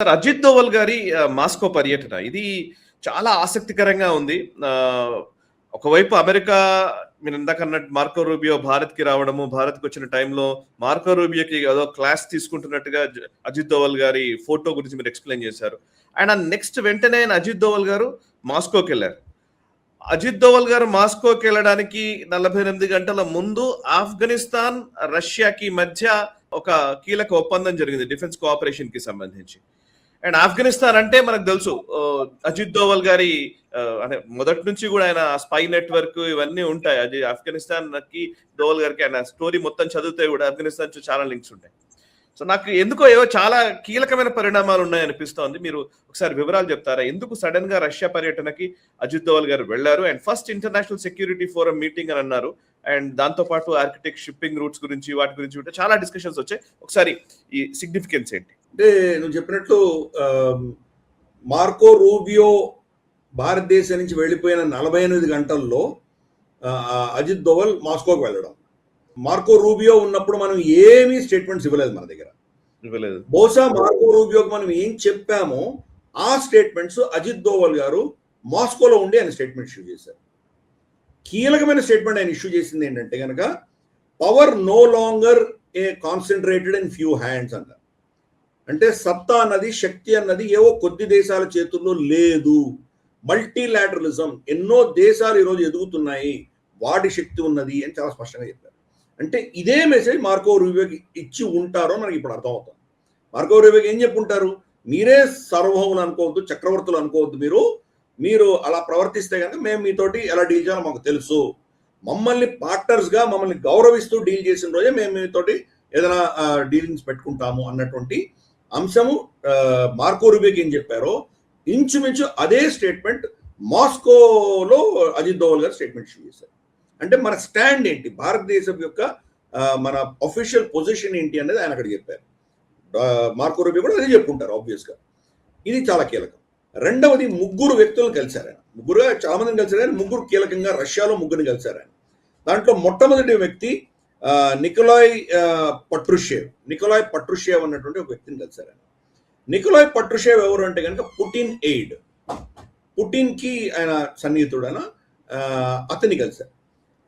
Sir, Ajit Doval గారి Moscow పర్యటన ఇది చాలా ఆసక్తికరంగా ఉంది. ఒకవైపు అమెరికా మీరు ఇందాక అన్నట్టు మార్కో రూబియో భారత్కి రావడము, భారత్కి వచ్చిన టైంలో మార్కో రూబియోకి ఏదో క్లాస్ తీసుకుంటున్నట్టుగా అజిత్ దోవల్ గారి ఫోటో గురించి మీరు ఎక్స్ప్లెయిన్ చేశారు. అండ్ నెక్స్ట్ వెంటనే అజిత్ దోవల్ గారు మాస్కోకి వెళ్ళారు. అజిత్ దోవల్ గారు మాస్కోకి వెళ్ళడానికి 48 గంటల ముందు ఆఫ్ఘనిస్తాన్ రష్యాకి మధ్య ఒక కీలక ఒప్పందం జరిగింది డిఫెన్స్ కోఆపరేషన్ కి సంబంధించి. అండ్ ఆఫ్ఘనిస్తాన్ అంటే మనకు తెలుసు, అజిత్ దోవల్ గారి అంటే మొదటి నుంచి కూడా ఆయన స్పై నెట్వర్క్ ఇవన్నీ ఉంటాయి. అది ఆఫ్ఘనిస్తాన్ కి దోవల్ గారికి ఆయన స్టోరీ మొత్తం చదివితే కూడా ఆఫ్ఘనిస్తాన్ చాలా లింక్స్ ఉంటాయి. సో నాకు ఎందుకో ఏవో చాలా కీలకమైన పరిణామాలు ఉన్నాయనిపిస్తోంది. మీరు ఒకసారి వివరాలు చెప్తారా? ఎందుకు సడన్ గా రష్యా పర్యటనకి అజిత్ దోవల్ గారు వెళ్లారు? And first international security forum meeting అని అన్నారు. అండ్ దాంతో పాటు ఆర్కిటెక్ట్ షిప్పింగ్ రూట్స్ గురించి వాటి గురించి ఉంటే చాలా డిస్కషన్స్ వచ్చాయి. ఒకసారి ఈ సిగ్నిఫికెన్స్ ఏంటి? అంటే నువ్వు చెప్పినట్లు మార్కో రూబియో భారతదేశం నుంచి వెళ్ళిపోయిన 48 గంటల్లో అజిత్ దోవల్ మాస్కోకి వెళ్ళడం. మార్కో రూబియో ఉన్నప్పుడు మనం ఏమీ స్టేట్మెంట్స్ ఇవ్వలేదు, మన దగ్గర ఇవ్వలేదు. బహుశా మార్కో రూబియోకి మనం ఏం చెప్పామో ఆ స్టేట్మెంట్స్ అజిత్ దోవల్ గారు మాస్కోలో ఉండి ఆయన స్టేట్మెంట్ ఇష్యూ చేశారు. కీలకమైన స్టేట్మెంట్ ఆయన ఇష్యూ చేసింది ఏంటంటే కనుక power no longer a concentrated in few hands అంటారు. అంటే సత్తా అన్నది, శక్తి అన్నది ఏవో కొద్ది దేశాల చేతుల్లో లేదు. మల్టీలాటరలిజం, ఎన్నో దేశాలు ఈరోజు ఎదుగుతున్నాయి, వాటి శక్తి ఉన్నది అని చాలా స్పష్టంగా చెప్పారు. అంటే ఇదే మెసేజ్ మార్కో రూబియోకి ఇచ్చి ఉంటారో మనకి ఇప్పుడు అర్థమవుతుంది. మార్కో రూబియోకి ఏం చెప్పుంటారు? మీరే సార్వభౌములు అనుకోవద్దు, చక్రవర్తులు అనుకోవద్దు, మీరు అలా ప్రవర్తిస్తే కనుక మేము మీతోటి ఎలా డీల్ చేయాలో మాకు తెలుసు, మమ్మల్ని పార్ట్నర్స్ గా మమ్మల్ని గౌరవిస్తూ డీల్ చేసిన రోజే మేము మీతోటి ఏదైనా డీలింగ్స్ పెట్టుకుంటాము అన్నటువంటి అంశము మార్కో రూబియోకి ఏం చెప్పారో ఇంచుమించు అదే స్టేట్మెంట్ మాస్కోలో అజిత్ దోవల్ గారు స్టేట్మెంట్ ఇష్యూ చేశారు. అంటే మన స్టాండ్ ఏంటి, భారతదేశం యొక్క మన అఫీషియల్ పొజిషన్ ఏంటి అనేది ఆయన అక్కడ చెప్పారు. మార్కో రూబియో కూడా అదే చెప్పుకుంటారు ఆబ్వియస్ గా. ఇది చాలా కీలకం. రెండవది, ముగ్గురు వ్యక్తులను కలిశారు ఆయన. ముగ్గురుగా చాలా మందిని కలిశారు ఆయన. ముగ్గురు కీలకంగా రష్యాలో ముగ్గురిని కలిశారు ఆయన. దాంట్లో మొట్టమొదటి వ్యక్తి నికోలాయ్ పట్రుషేవ్ అన్నటువంటి ఒక వ్యక్తిని కలిశారు ఆయన. నికోలాయ్ పట్రుషేవ్ ఎవరు అంటే కనుక పుటిన్ ఎయిడ్, పుటిన్ కి ఆయన సన్నిహితుడు, అతన్ని కలిశారు.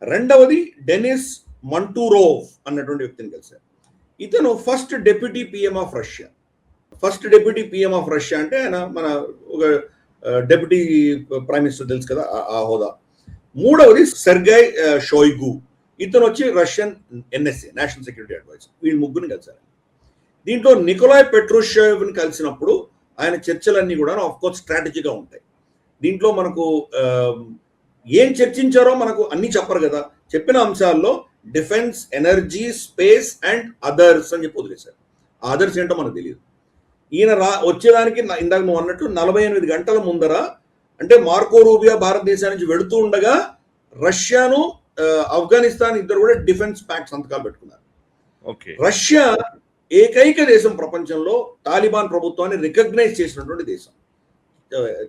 రెండవది డెనిస్ మంటూరోవ్ అన్నటువంటి వ్యక్తిని కలిశారు. ఇతను first deputy PM of Russia. First deputy PM of Russia అంటే ఆయన మన ఒక డెప్యూటీ ప్రైమ్ మినిస్టర్ తెలుసు కదా, ఆ హోదా. మూడవది సెర్గై షోయిగు, ఇతను వచ్చి Russian NSA, national security advisor. వీళ్ళు ముగ్గురిని కలిశారు. దీంట్లో నికోలాయ్ పెట్రూషేవ్ని కలిసినప్పుడు ఆయన చర్చలన్నీ కూడా ఆఫ్ కోర్స్ స్ట్రాటజీగా ఉంటాయి. దీంట్లో మనకు ఏం చర్చించారో మనకు అన్ని చెప్పరు కదా. చెప్పిన అంశాల్లో defence, energy, space and others అని చెప్పి వదిలేశారు. ఆ అదర్స్ ఏంటో మనకు తెలియదు. ఈయన వచ్చేదానికి ఇందాక నువ్వు అన్నట్టు 48 గంటల ముందర, అంటే మార్కో రూబియో భారతదేశం నుంచి వెళుతూ ఉండగా రష్యాను ఆఫ్ఘనిస్తాన్ ఇద్దరు కూడా డిఫెన్స్ ప్యాక్ట్ సంతకాలు పెట్టుకున్నారు. రష్యా ఏకైక దేశం ప్రపంచంలో తాలిబాన్ ప్రభుత్వాన్ని రికగ్నైజ్ చేసినటువంటి దేశం.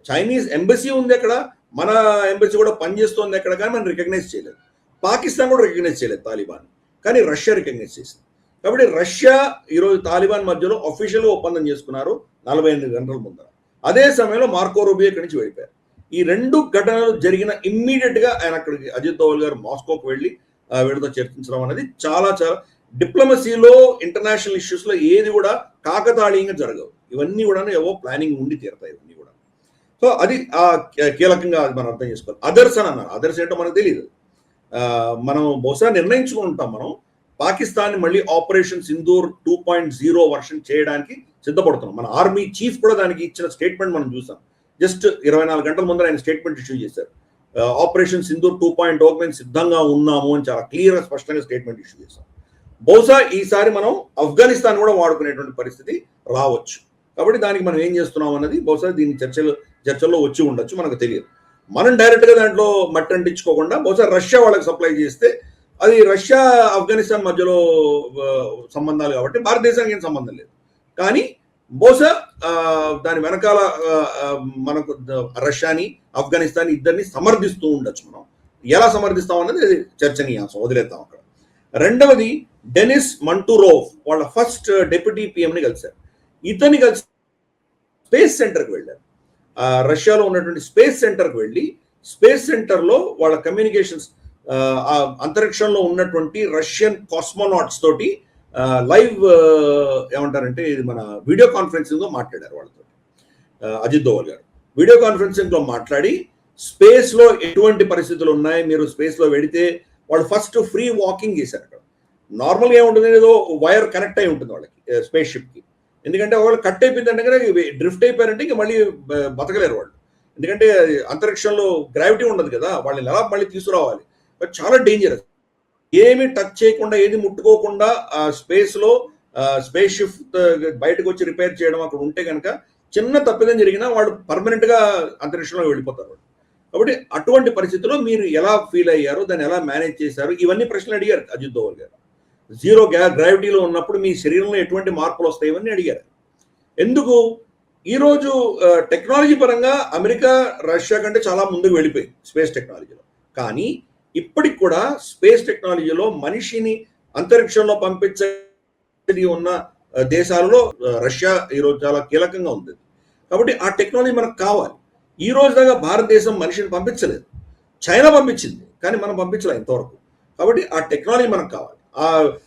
చైనీస్ ఎంబసీ ఉంది అక్కడ, మన ఎంబసీ కూడా పనిచేస్తోంది అక్కడ, కానీ మనం రికగ్నైజ్ చేయలేదు. పాకిస్తాన్ కూడా రికగ్నైజ్ చేయలేదు తాలిబాన్, కానీ రష్యా రికగ్నైజ్ చేసింది. కాబట్టి రష్యా ఈరోజు తాలిబాన్ మధ్యలో అఫీషియల్గా ఒప్పందం చేసుకున్నారు 48 గంటల ముందర. అదే సమయంలో మార్కో రూబియో ఇక్కడి నుంచి వెళ్ళిపోయారు. ఈ రెండు ఘటనలు జరిగిన ఇమ్మీడియట్ గా ఆయన అక్కడికి అజిత్ దోవల్ గారు మాస్కోకి వెళ్ళి వీళ్ళతో చర్చించడం అనేది చాలా చాలా డిప్లొమసీలో, ఇంటర్నేషనల్ ఇష్యూస్ లో ఏది కూడా కాకతాళీయంగా జరగవు. ఇవన్నీ కూడా ఏవో ప్లానింగ్ ఉండి తీరుతాయి ఇవన్నీ కూడా. సో అది కీలకంగా అది మనం అర్థం చేసుకోవాలి. అదర్స్ అని అన్నారు. అదర్స్ ఏంటో మనకు తెలియదు. మనం బహుశా నిర్ణయించుకుంటాం, మనం పాకిస్తాన్ మళ్ళీ ఆపరేషన్ సింధూర్ 2.0 వర్షన్ చేయడానికి సిద్ధపడుతున్నాం. మన ఆర్మీ చీఫ్ కూడా దానికి ఇచ్చిన స్టేట్మెంట్ మనం చూసాం. జస్ట్ 24 గంటల ముందర ఆయన స్టేట్మెంట్ ఇష్యూ చేశారు. ఆపరేషన్ సింధూర్ 2.0 మేము సిద్ధంగా ఉన్నాము అని చాలా క్లియర్ గా స్పష్టంగా స్టేట్మెంట్ ఇష్యూ చేశాం. బహుశా ఈసారి మనం ఆఫ్ఘనిస్తాన్ కూడా వాడుకునేటువంటి పరిస్థితి రావచ్చు. కాబట్టి దానికి మనం ఏం చేస్తున్నాం అన్నది బహుశా దీని చర్చల్లో వచ్చి ఉండొచ్చు, మనకు తెలియదు. మనం డైరెక్ట్ గా దాంట్లో మట్టి అంటించుకోకుండా బహుశా రష్యా వాళ్ళకి సప్లై చేస్తే, అది రష్యా ఆఫ్ఘనిస్తాన్ మధ్యలో సంబంధాలు కాబట్టి భారతదేశానికి ఏం సంబంధం లేదు. కానీ బహుశా దాని వెనకాల మనకు రష్యాని, ఆఫ్ఘనిస్తాన్ ఇద్దరిని సమర్థిస్తూ ఉండొచ్చు. మనం ఎలా సమర్థిస్తాం అన్నది చర్చనీయాంశం, వదిలేద్దాం అక్కడ. రెండవది డెనిస్ మంటూరోవ్, వాళ్ళ ఫస్ట్ డిప్యూటీ పిఎంని కలిశారు. ఇతన్ని కలిసి స్పేస్ సెంటర్కి వెళ్ళారు. రష్యాలో ఉన్నటువంటి స్పేస్ సెంటర్కి వెళ్ళి స్పేస్ సెంటర్లో వాళ్ళ కమ్యూనికేషన్స్ అంతరిక్షంలో ఉన్నటువంటి రష్యన్ కాస్మోనాట్స్ తోటి లైవ్ ఏమంటారంటే ఇది మన వీడియో కాన్ఫరెన్సింగ్లో మాట్లాడారు వాళ్ళతో. అజిత్ దోవల్ గారు వీడియో కాన్ఫరెన్సింగ్లో మాట్లాడి స్పేస్లో ఎటువంటి పరిస్థితులు ఉన్నాయి, మీరు స్పేస్లో వెడితే వాళ్ళు ఫస్ట్ ఫ్రీ వాకింగ్ చేశారు. అక్కడ నార్మల్గా ఏముంటుంది, ఏదో వైర్ కనెక్ట్ అయి ఉంటుంది వాళ్ళకి స్పేస్ షిప్కి. ఎందుకంటే వాళ్ళు కట్ అయిపోయిందంటే కనుక డ్రిఫ్ట్ అయిపోయారంటే ఇంకా మళ్ళీ బతకలేరు వాళ్ళు. ఎందుకంటే అంతరిక్షంలో గ్రావిటీ ఉండదు కదా, వాళ్ళని ఎలా మళ్ళీ తీసుకురావాలి. బట్ చాలా డేంజరస్. ఏమి టచ్ చేయకుండా ఏది ముట్టుకోకుండా స్పేస్లో స్పేస్ షిప్ బయటకు వచ్చి రిపేర్ చేయడం అక్కడ ఉంటే కనుక చిన్న తప్పిదం జరిగినా వాళ్ళు పర్మనెంట్గా అంతరిక్షంలో వెళ్ళిపోతారు. కాబట్టి అటువంటి పరిస్థితుల్లో మీరు ఎలా ఫీల్ అయ్యారు, దాన్ని ఎలా మేనేజ్ చేశారు, ఇవన్నీ ప్రశ్నలు అడిగారు అజిత్ దోవల్ గారు. జీరో గ్రావిటీలో ఉన్నప్పుడు మీ శరీరంలో ఎటువంటి మార్పులు వస్తాయి ఇవన్నీ అడిగారు. ఎందుకు? ఈరోజు టెక్నాలజీ పరంగా అమెరికా రష్యా కంటే చాలా ముందుకు వెళ్ళిపోయింది స్పేస్ టెక్నాలజీలో. కానీ ఇప్పటికి కూడా స్పేస్ టెక్నాలజీలో మనిషిని అంతరిక్షంలో పంపించే ఉన్న దేశాలలో రష్యా ఈరోజు చాలా కీలకంగా ఉంది. కాబట్టి ఆ టెక్నాలజీ మనకు కావాలి. ఈ రోజు దాకా భారతదేశం మనిషిని పంపించలేదు. చైనా పంపించింది కానీ మనం పంపించలేదు ఇంతవరకు. కాబట్టి ఆ టెక్నాలజీ మనకు కావాలి.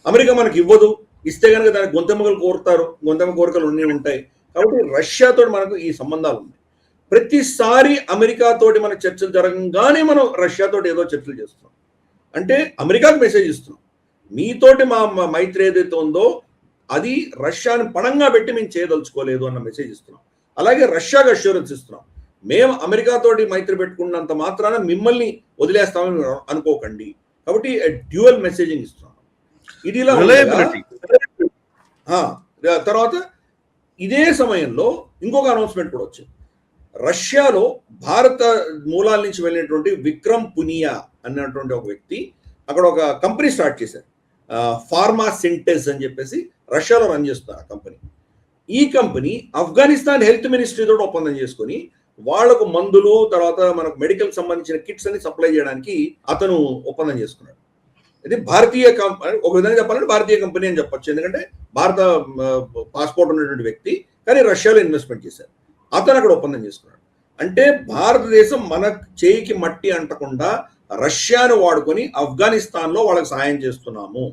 అమెరికా మనకి ఇవ్వదు, ఇస్తే కనుక దానికి గొంతెమ్మలు కోరుతారు, గొంతెమ్మ కోరికలు అన్నీ ఉంటాయి. కాబట్టి రష్యాతో మనకు ఈ సంబంధాలు ఉన్నాయి. ప్రతిసారి అమెరికాతోటి మన చర్చలు జరగగానే మనం రష్యాతోటి ఏదో చర్చలు చేస్తున్నాం. అంటే అమెరికాకు మెసేజ్ ఇస్తున్నాం, మీతోటి మా మైత్రి ఏదైతే ఉందో అది రష్యాని పణంగా పెట్టి మేము చేయదలుచుకోలేదు అన్న మెసేజ్ ఇస్తున్నాం. అలాగే రష్యాకి అష్యూరెన్స్ ఇస్తున్నాం, మేము అమెరికాతోటి మైత్రి పెట్టుకున్నంత మాత్రాన మిమ్మల్ని వదిలేస్తామని అనుకోకండి. కాబట్టి డ్యూయల్ మెసేజింగ్ ఇస్తున్నాం. ఇది ఇలా తర్వాత ఇదే సమయంలో ఇంకొక అనౌన్స్మెంట్ కూడా వచ్చింది. రష్యాలో భారత మూలాల నుంచి వెళ్ళినటువంటి విక్రమ్ పునియా అన్నటువంటి ఒక వ్యక్తి అక్కడ ఒక కంపెనీ స్టార్ట్ చేశారు. ఫార్మా సింటెస్ అని చెప్పేసి రష్యాలో రన్ చేస్తున్నారు ఆ కంపెనీ. ఈ కంపెనీ ఆఫ్ఘనిస్తాన్ హెల్త్ మినిస్ట్రీ తోటి ఒప్పందం చేసుకొని వాళ్లకు మందులు, తర్వాత మనకు మెడికల్ సంబంధించిన కిట్స్ అని సప్లై చేయడానికి అతను ఒప్పందం చేసుకున్నాడు. ఇది భారతీయ కంపెనీ, ఒక విధంగా చెప్పాలంటే భారతీయ కంపెనీ అని చెప్పొచ్చు. ఎందుకంటే భారత పాస్పోర్ట్ ఉన్నటువంటి వ్యక్తి కానీ రష్యాలో ఇన్వెస్ట్మెంట్ చేశారు. అతను అక్కడ ఒప్పందం చేసుకున్నాడు. అంటే భారతదేశం మన చేయికి మట్టి అంటకుండా రష్యాను వాడుకొని ఆఫ్ఘనిస్తాన్లో వాళ్ళకి సహాయం చేస్తున్నాము.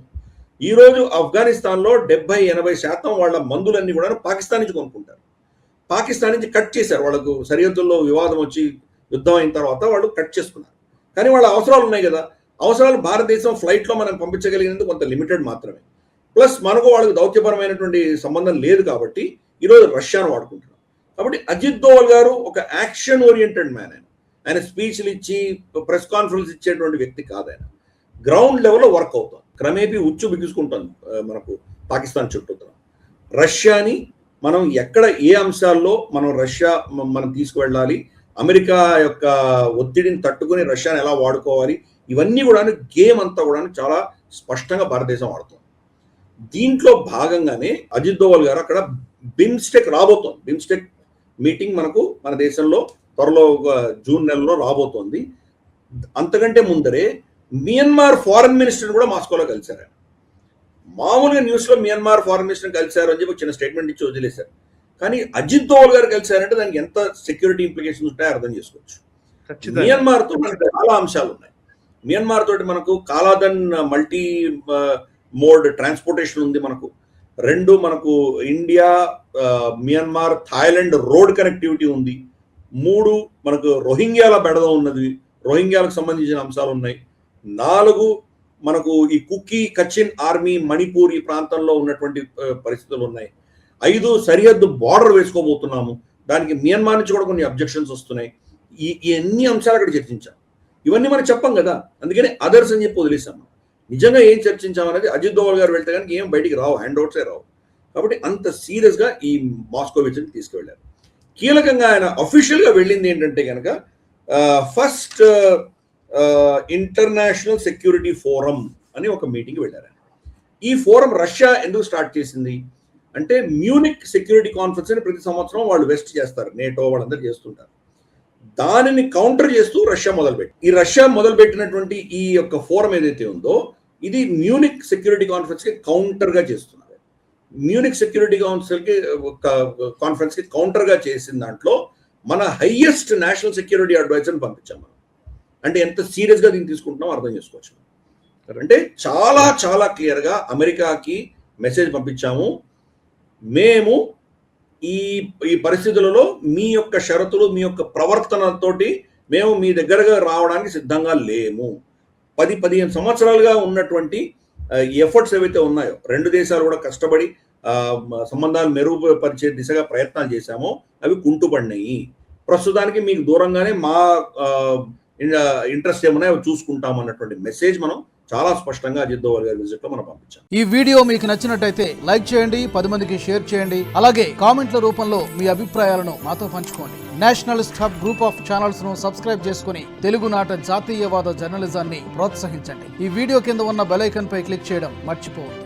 ఈరోజు ఆఫ్ఘనిస్తాన్లో 70-80% వాళ్ళ మందులన్నీ కూడా పాకిస్తాన్ నుంచి కొనుక్కుంటారు. పాకిస్తాన్ నుంచి కట్ చేశారు. వాళ్ళకు సరిహద్దుల్లో వివాదం వచ్చి యుద్ధం అయిన తర్వాత వాళ్ళు కట్ చేసుకున్నారు. కానీ వాళ్ళ అవసరాలు ఉన్నాయి కదా, అవసరాలు భారతదేశం ఫ్లైట్లో మనం పంపించగలిగినందుకు కొంత లిమిటెడ్ మాత్రమే. ప్లస్ మనకు వాళ్ళకు దౌత్యపరమైనటువంటి సంబంధం లేదు కాబట్టి ఈరోజు రష్యాను వాడుకుంటున్నాం. కాబట్టి అజిత్ దోవల్ గారు ఒక యాక్షన్ ఓరియంటెడ్ మ్యాన్. ఆయన స్పీచ్లు ఇచ్చి ప్రెస్ కాన్ఫరెన్స్ ఇచ్చేటువంటి వ్యక్తి కాదు. ఆయన గ్రౌండ్ లెవెల్లో వర్క్ అవుతాం. క్రమేపీ ఉచ్చు బిగుసుకుంటాం మనకు పాకిస్తాన్ చుట్టూ. రష్యాని మనం ఎక్కడ ఏ అంశాల్లో మనం తీసుకువెళ్ళాలి, అమెరికా యొక్క ఒత్తిడిని తట్టుకుని రష్యాని ఎలా వాడుకోవాలి, ఇవన్నీ కూడా గేమ్ అంతా కూడా చాలా స్పష్టంగా భారతదేశం ఆడుతుంది. దీంట్లో భాగంగానే అజిత్ దోవల్ గారు అక్కడ బిమ్స్టెక్ రాబోతోంది. బిమ్స్టెక్ మీటింగ్ మనకు మన దేశంలో త్వరలో జూన్ నెలలో రాబోతోంది. అంతకంటే ముందరే మియన్మార్ ఫారెన్ మినిస్టర్ కూడా మాస్కోలో కలిశారు. మామూలుగా న్యూస్లో మియన్మార్ ఫారెన్ మినిస్టర్ కలిశారు అని చెప్పి చిన్న స్టేట్మెంట్ ఇచ్చి వదిలేశారు. కానీ అజిత్ దోవల్ గారు కలిశారంటే దానికి ఎంత సెక్యూరిటీ ఇంప్లికేషన్స్ ఉంటాయో అర్థం చేసుకోవచ్చు. మియన్మార్ తో మనకు చాలా అంశాలు ఉన్నాయి. మియన్మార్ తోటి మనకు కాలాదన్ మల్టీ మోడ్ ట్రాన్స్పోర్టేషన్ ఉంది. మనకు India, Myanmar, Thailand road connectivity ఉంది. 3 మనకు రోహింగ్యాల బెడద ఉన్నది, రోహింగ్యాలకు సంబంధించిన అంశాలు ఉన్నాయి. 4 మనకు ఈ కుకీ కచిన్ ఆర్మీ మణిపూర్ ఈ ప్రాంతంలో ఉన్నటువంటి పరిస్థితులు ఉన్నాయి. 5 సరిహద్దు బార్డర్ వేసుకోబోతున్నాము, దానికి మియన్మార్ నుంచి కూడా కొన్ని అబ్జెక్షన్స్ వస్తున్నాయి. ఈ అన్ని అంశాలు అక్కడ చర్చించాం. ఇవన్నీ మనం చెప్పాం కదా, అందుకని అదర్స్ అని చెప్పి వదిలేసాం. నిజంగా ఏం చర్చించామనేది అజిత్ దోవల్ గారు వెళ్తే కనుక ఏం బయటికి రావు, హ్యాండ్ అవుట్సే రావు. కాబట్టి అంత సీరియస్గా ఈ మాస్కో విజిట్ తీసుకువెళ్ళారు. కీలకంగా ఆయన అఫీషియల్గా వెళ్ళింది ఏంటంటే కనుక ఫస్ట్ ఇంటర్నేషనల్ సెక్యూరిటీ ఫోరం అని ఒక మీటింగ్కి వెళ్ళారు. ఈ ఫోరం రష్యా ఎందుకు స్టార్ట్ చేసింది అంటే, మ్యూనిక్ సెక్యూరిటీ కాన్ఫరెన్స్ అని ప్రతి సంవత్సరం వాళ్ళు వెస్ట్ చేస్తారు, నేటో వాళ్ళందరూ చేస్తుంటారు. దానిని కౌంటర్ చేస్తూ రష్యా మొదలుపెట్టినటువంటి ఈ యొక్క ఫోరం ఏదైతే ఉందో ఇది మ్యూనిక్ సెక్యూరిటీ కాన్ఫరెన్స్ కి కౌంటర్ గా చేస్తున్నారు. మ్యూనిక్ సెక్యూరిటీ కౌన్సిల్కి కాన్ఫరెన్స్కి కౌంటర్గా చేసిన దాంట్లో మన హైయెస్ట్ నేషనల్ సెక్యూరిటీ అడ్వైజర్ని పంపించాం మనం. అంటే ఎంత సీరియస్గా దీన్ని తీసుకుంటున్నాం అర్థం చేసుకోవచ్చు. అంటే చాలా చాలా క్లియర్గా అమెరికాకి మెసేజ్ పంపించాము, మేము ఈ పరిస్థితులలో మీ యొక్క షరతులు మీ యొక్క ప్రవర్తనతోటి మేము మీ దగ్గరగా రావడానికి సిద్ధంగా లేము. 10-15 సంవత్సరాలుగా ఉన్నటువంటి ఎఫర్ట్స్ ఏవైతే ఉన్నాయో, రెండు దేశాలు కూడా కష్టపడి సంబంధాలు మెరుగుపరిచే దిశగా ప్రయత్నాలు చేశామో అవి కుంటుపడినాయి. ప్రస్తుతానికి మీకు దూరంగానే మా ఇంట్రెస్ట్ ఏమన్నా చూసుకుంటాం అన్నటువంటి మెసేజ్ మనం చాలా స్పష్టంగా అజిత్ దోవల్ గారి విజిట్ లో మనం పంపించాం. ఈ వీడియో మీకు నచ్చినట్టయితే లైక్ చేయండి, 10 మందికి షేర్ చేయండి. అలాగే కామెంట్ల రూపంలో మీ అభిప్రాయాలను మాతో పంచుకోండి. Nationalist hub group of channels ను సబ్స్క్రైబ్ చేసుకుని తెలుగునాట జాతీయవాద జర్నలిజాన్ని ప్రోత్సహించండి. ఈ వీడియో కింద ఉన్న బెల్ ఐకాన్ పై క్లిక్ చేయడం మర్చిపోవద్దు.